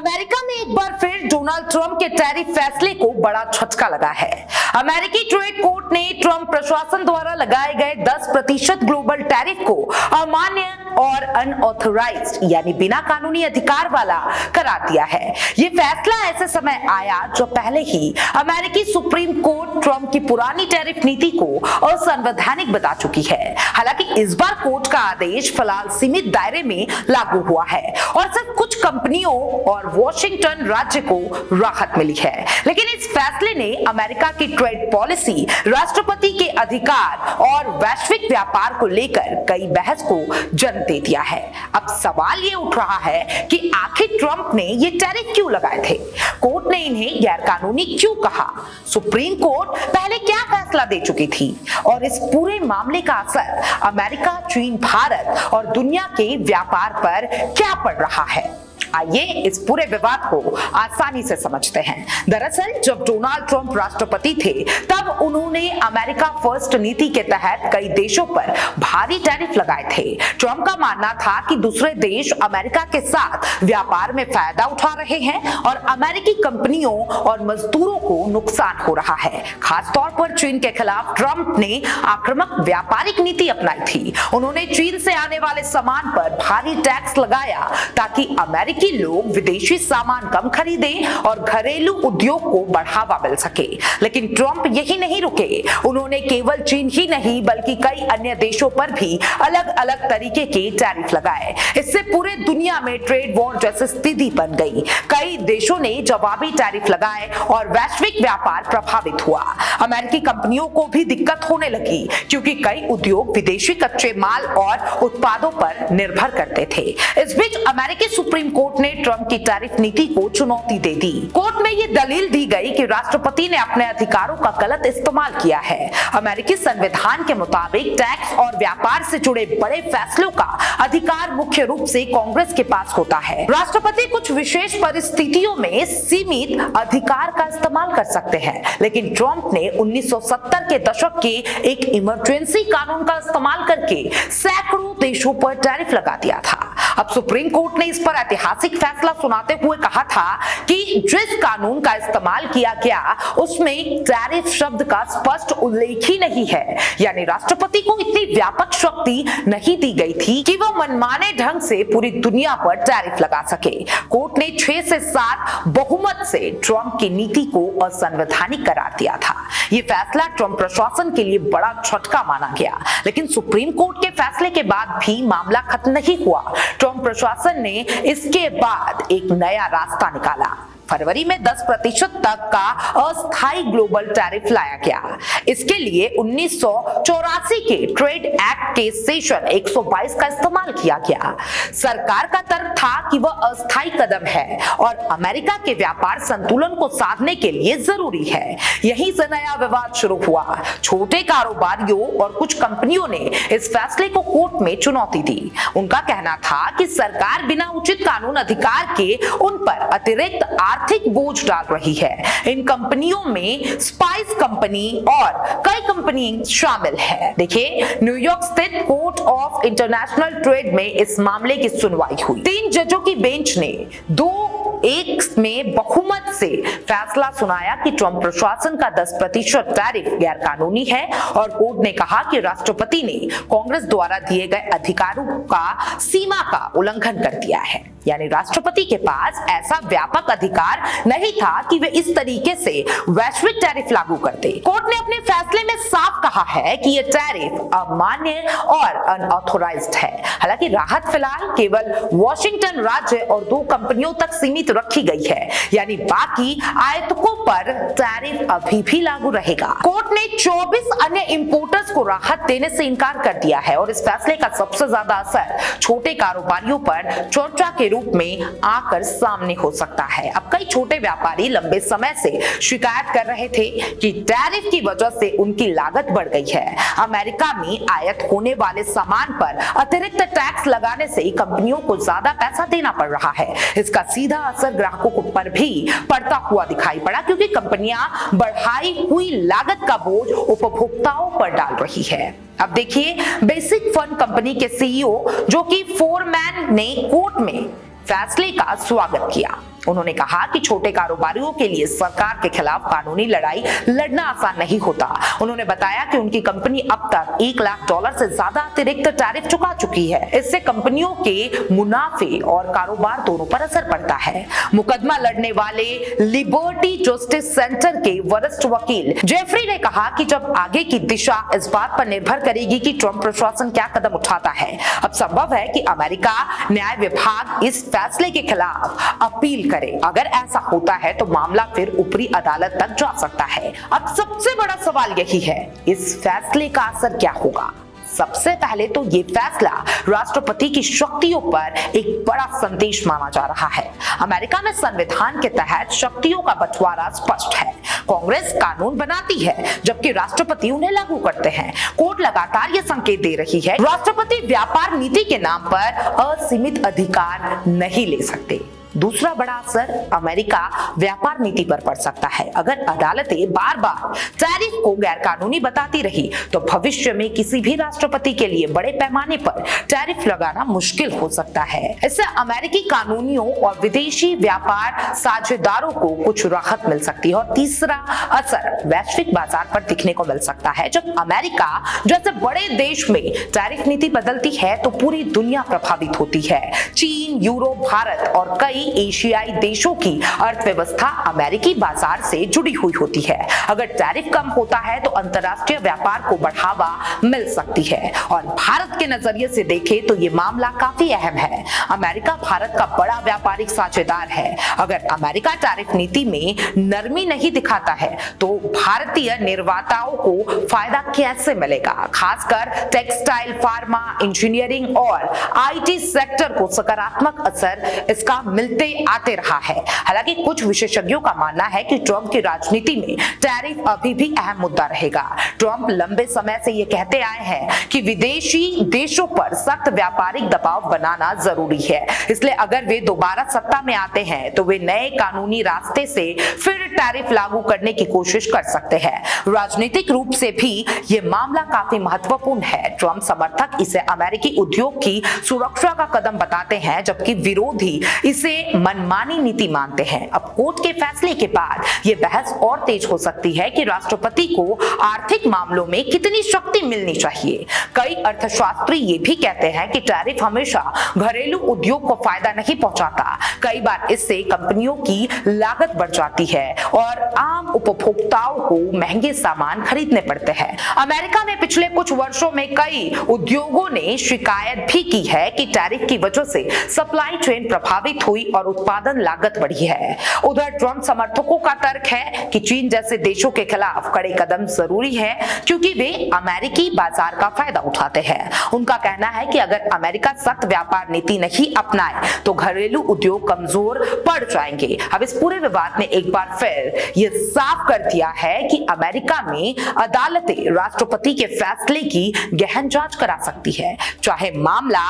America में एक बार फिर डोनाल्ड ट्रंप के टैरिफ फैसले को बड़ा झटका लगा है। अमेरिकी ट्रेड कोर्ट ने ट्रंप प्रशासन द्वारा लगाए गए 10% ग्लोबल टैरिफ को अमान्य और अनऑथराइज्ड यानी बिना कानूनी अधिकार वाला करार दिया है। ये फैसला ऐसे समय आया जो पहले ही अमेरिकी सुप्रीम कोर्ट ट्रंप की पुरानी टैरिफ नीति को असंवैधानिक बता चुकी है। हालांकि इस बार कोर्ट का आदेश फिलहाल सीमित दायरे में लागू हुआ है और सिर्फ कुछ कंपनियों और वॉशिंगटन राज्य को राहत मिली है। लेकिन इस फैसले ने अमेरिका की ट्रेड पॉलिसी, राष्ट्रपति के अधिकार और वैश्विक व्यापार को लेकर कई बहस को जन्म दे दिया है। अब सवाल ये उठ रहा है कि आखिर ट्रंप ने ये टैरिफ क्यों लगाए थे? कोर्ट ने इन्हें गैरकानूनी क्यों कहा? सुप्रीम कोर्ट पहले क्या फैसला दे चुकी थी? और इस पूरे मामले का असर अमेरिका, चीन, भारत और दुनिया के व्यापार पर क्या पड़ रहा है? आइए इस पूरे विवाद को आसानी से समझते हैं। दरअसल जब डोनाल्ड ट्रंप राष्ट्रपति थे तब उन्होंने अमेरिका फर्स्ट नीति के तहत कई देशों पर भारी टैरिफ लगाए थे। ट्रंप का मानना था कि दूसरे देश अमेरिका के साथ व्यापार में फायदा उठा रहे हैं और अमेरिकी कंपनियों और मजदूरों को नुकसान हो रहा है। खासतौर पर चीन के खिलाफ ट्रंप ने आक्रामक व्यापारिक नीति अपनाई थी। उन्होंने चीन से आने वाले सामान पर भारी टैक्स लगाया ताकि अमेरिकी लोग विदेशी सामान कम खरीदें और घरेलू उद्योग को बढ़ावा मिल सके। लेकिन ट्रंप यही नहीं रुके, उन्होंने केवल चीन ही नहीं बल्कि कई अन्य देशों पर भी अलग अलग तरीके के टैरिफ लगाए। इससे पूरे दुनिया में ट्रेड वॉर जैसी स्थिति बन गई। कई देशों ने जवाबी टैरिफ लगाए और वैश्विक व्यापार प्रभावित हुआ। अमेरिकी कंपनियों को भी दिक्कत होने लगी क्योंकि कई उद्योग विदेशी कच्चे माल और उत्पादों पर निर्भर करते थे। इस बीच अमेरिकी सुप्रीम कोर्ट ने ट्रंप की टैरिफ नीति को चुनौती दे दी। कोर्ट में यह दलील दी गई कि राष्ट्रपति ने अपने अधिकारों का गलत इस्तेमाल किया है। अमेरिकी संविधान के मुताबिक टैक्स और व्यापार से जुड़े बड़े फैसलों का अधिकार मुख्य रूप से कांग्रेस के पास होता है। राष्ट्रपति कुछ विशेष परिस्थितियों में सीमित अधिकार का इस्तेमाल कर सकते हैं, लेकिन ट्रंप ने 1970 के दशक के एक इमरजेंसी कानून का इस्तेमाल करके सैकड़ों देशों पर टैरिफ लगा दिया था। अब सुप्रीम कोर्ट ने इस पर ऐतिहासिक फैसला सुनाते हुए कहा था कि जिस कानून का इस्तेमाल किया गया उसमें टैरिफ शब्द का स्पष्ट उल्लेख ही नहीं है, यानी राष्ट्रपति को इतनी व्यापक शक्ति नहीं दी गई थी कि वह मनमाने ढंग से पूरी दुनिया पर टैरिफ लगा सके। कोर्ट ने 6 से 7 बहुमत से ट्रंप की नीति को असंवैधानिक करार दिया था। यह फैसला ट्रंप प्रशासन के लिए बड़ा झटका माना गया, लेकिन सुप्रीम कोर्ट के फैसले के बाद भी मामला खत्म नहीं हुआ। ट्रंप प्रशासन ने इसके बाद एक नया रास्ता निकाला। फरवरी में 10% तक का अस्थायी ग्लोबल टैरिफ लाया गया। इसके लिए 1984 के ट्रेड एक्ट के सेक्शन 122 का इस्तेमाल किया गया। सरकार का तर्क था कि वह अस्थायी कदम है और अमेरिका के व्यापार संतुलन को साधने के लिए जरूरी है। यहीं से नया विवाद शुरू हुआ। छोटे कारोबारियों और कुछ कंपनियों ने इस फैसले को कोर्ट में चुनौती दी। उनका कहना था कि सरकार बिना उचित कानून अधिकार के उन पर अतिरिक्त आर्थिक बोझ डाल रही है। इन कंपनियों में स्पाइस कंपनी और कई कंपनी शामिल है। देखिए, न्यूयॉर्क स्थित कोर्ट ऑफ इंटरनेशनल ट्रेड में इस मामले की सुनवाई हुई। 3 जजों की बेंच ने 2-1 में बहुमत से फैसला सुनाया कि ट्रंप प्रशासन का 10% टैरिफ गैर कानूनी है और कोर्ट ने कहा कि राष्ट्रपति ने कांग्रेस द्वारा दिए गए अधिकारों का सीमा का उल्लंघन कर दिया है, यानी राष्ट्रपति के पास ऐसा व्यापक अधिकार नहीं था कि वे इस तरीके से वैश्विक टैरिफ लागू करते। कोर्ट ने अपने फैसले में साफ कहा है कि यह टैरिफ अमान्य और अनऑथराइज्ड है। हालांकि राहत फिलहाल केवल वॉशिंगटन राज्य और 2 कंपनियों तक सीमित रखी गई है, यानी बाकी आयातकों पर टैरिफ अभी भी लागू रहेगा। कोर्ट ने 24 अन्य इंपोर्टर्स को राहत देने से इनकार कर दिया है और इस फैसले का सबसे ज्यादा असर छोटे कारोबारियों पर चर्चा के रूप में आकर सामने हो सकता है। अब कई छोटे व्यापारी लंबे समय से शिकायत कर रहे थे कि टैरिफ की वजह से उनकी लागत बढ़ गई है। अमेरिका में आयात होने वाले सामान पर अतिरिक्त टैक्स लगाने से कंपनियों को ज्यादा पैसा देना पड़ रहा है। इसका सीधा असर ग्राहकों पर भी पड़ता हुआ दिखाई पड़ा क्योंकि कंपनियां बढ़ाई हुई लागत का बोझ उपभोक्ताओं पर डाल रही है। अब देखिए, बेसिक फन कंपनी के सीईओ जो कि फोरमैन ने कोर्ट में फैसले का स्वागत किया। उन्होंने कहा कि छोटे कारोबारियों के लिए सरकार के खिलाफ कानूनी लड़ाई लड़ना आसान नहीं होता। उन्होंने बताया कि उनकी कंपनी अब तक $1 लाख से ज्यादा अतिरिक्त टैरिफ चुका चुकी है। इससे कंपनियों के मुनाफे और कारोबार दोनों पर असर पड़ता है। मुकदमा लड़ने वाले लिबर्टी जस्टिस सेंटर के वरिष्ठ वकील जेफरी ने कहा कि जब आगे की दिशा इस बात पर निर्भर करेगी कि ट्रंप प्रशासन क्या कदम उठाता है। अब संभव है कि अमेरिका न्याय विभाग इस फैसले के खिलाफ अपील करे। अगर ऐसा होता है तो मामला फिर ऊपरी अदालत तक जा सकता है। अब सबसे बड़ा सवाल यही है, इस फैसले का असर क्या होगा। सबसे पहले तो ये फैसला राष्ट्रपति की शक्तियों पर एक बड़ा संदेश माना जा रहा है। अमेरिका में संविधान के तहत शक्तियों का बंटवारा स्पष्ट है। कांग्रेस कानून बनाती है जबकि राष्ट्रपति उन्हें लागू करते हैं। कोर्ट लगातार ये संकेत दे रही है, राष्ट्रपति व्यापार नीति के नाम पर असीमित अधिकार नहीं ले सकते। दूसरा बड़ा असर अमेरिका व्यापार नीति पर पड़ सकता है। अगर अदालतें बार बार टैरिफ को गैरकानूनी बताती रही तो भविष्य में किसी भी राष्ट्रपति के लिए बड़े पैमाने पर टैरिफ लगाना मुश्किल हो सकता है। इससे अमेरिकी कानूनियों और विदेशी व्यापार साझेदारों को कुछ राहत मिल सकती है। और तीसरा असर वैश्विक बाजार पर दिखने को मिल सकता है। जब अमेरिका जैसे बड़े देश में टैरिफ नीति बदलती है तो पूरी दुनिया प्रभावित होती है। चीन, यूरोप, भारत और कई एशियाई देशों की अर्थव्यवस्था अमेरिकी बाजार से जुड़ी हुई होती है। अगर टैरिफ कम होता है तो अंतर्राष्ट्रीय व्यापार को बढ़ावा मिल सकती है। और भारत के नजरिए से देखें तो ये मामला काफी अहम है। अमेरिका भारत का बड़ा व्यापारिक साझेदार है। अगर अमेरिका टैरिफ नीति में नरमी नहीं दिखाता है तो भारतीय निर्माताओं को फायदा कैसे मिलेगा। खासकर टेक्सटाइल, फार्मा, इंजीनियरिंग और IT सेक्टर को सकारात्मक असर इसका मिलते आते रहा है। हालांकि कुछ विशेषज्ञों का मानना है कि ट्रंप की राजनीति में टैरिफ अभी भी अहम मुद्दा रहेगा। ट्रंप लंबे समय से ये कहते आए हैं कि विदेशी देशों पर सख्त व्यापारिक दबाव बनाना जरूरी है। इसलिए अगर वे दोबारा सत्ता में आते हैं तो वे नए कानूनी रास्ते से फिर टैरिफ लागू करने की कोशिश कर सकते हैं। राजनीतिक रूप से भी ये मामला काफी महत्वपूर्ण है। ट्रंप समर्थक इसे अमेरिकी उद्योग की सुरक्षा का कदम बताते हैं जबकि विरोधी इसे मनमानी नीति मानते हैं। अब कोर्ट के फैसले के बाद यह बहस और तेज हो सकती है कि राष्ट्रपति को आर्थिक मामलों में कितनी शक्ति मिलनी चाहिए। कई अर्थशास्त्री ये भी कहते हैं कि टैरिफ हमेशा घरेलू उद्योग को फायदा नहीं पहुंचाता। कई बार इससे कंपनियों की लागत बढ़ जाती है और आम उपभोक्ताओं को महंगे सामान खरीदने पड़ते हैं। अमेरिका में पिछले कुछ वर्षों में कई उद्योगों ने शिकायत भी की है कि टैरिफ की वजह से सप्लाई चेन प्रभावित हुई और उत्पादन लागत बढ़ी है। उधर ट्रंप समर्थकों का तर्क है कि चीन जैसे देशों के खिलाफ कड़े कदम जरूरी है क्योंकि वे अमेरिकी बाजार का फायदा उठाते हैं। उनका कहना है कि अगर अमेरिका सख्त व्यापार नीति नहीं अपनाए तो घरेलू उद्योग कमजोर पड़ जाएंगे। अब इस पूरे विवाद ने एक बार फिर यह साफ कर दिया है कि अमेरिका में अदालतें राष्ट्रपति के फैसले की गहन जांच करा सकती है, चाहे मामला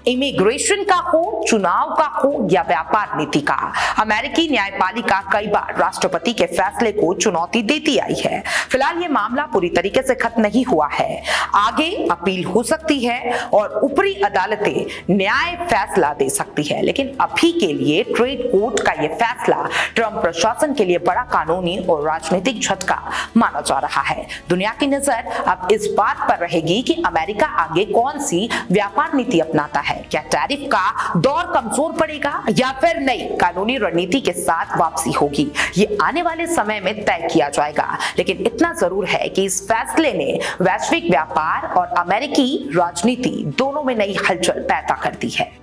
इमिग्रेशन का हो, चुनाव का हो या व्यापार नीति का। अमेरिकी न्यायपालिका कई बार राष्ट्रपति के फैसले को चुनौती देती आई है। फिलहाल ये मामला पूरी तरीके से खत्म नहीं हुआ है। आगे अपील हो सकती है और ऊपरी अदालतें न्याय फैसला दे सकती है, लेकिन अभी के लिए ट्रेड कोर्ट का यह फैसला ट्रंप प्रशासन के लिए बड़ा कानूनी और राजनीतिक झटका माना जा रहा है। दुनिया की नजर अब इस बात पर रहेगी कि अमेरिका आगे कौन सी व्यापार नीति अपनाता है। क्या टैरिफ का दौर कमजोर पड़ेगा या फिर नई कानूनी रणनीति के साथ वापसी होगी, ये आने वाले समय में तय किया जाएगा। लेकिन इतना जरूर है कि इस फैसले ने वैश्विक व्यापार और अमेरिकी राजनीति दोनों में नई हलचल पैदा कर दी है।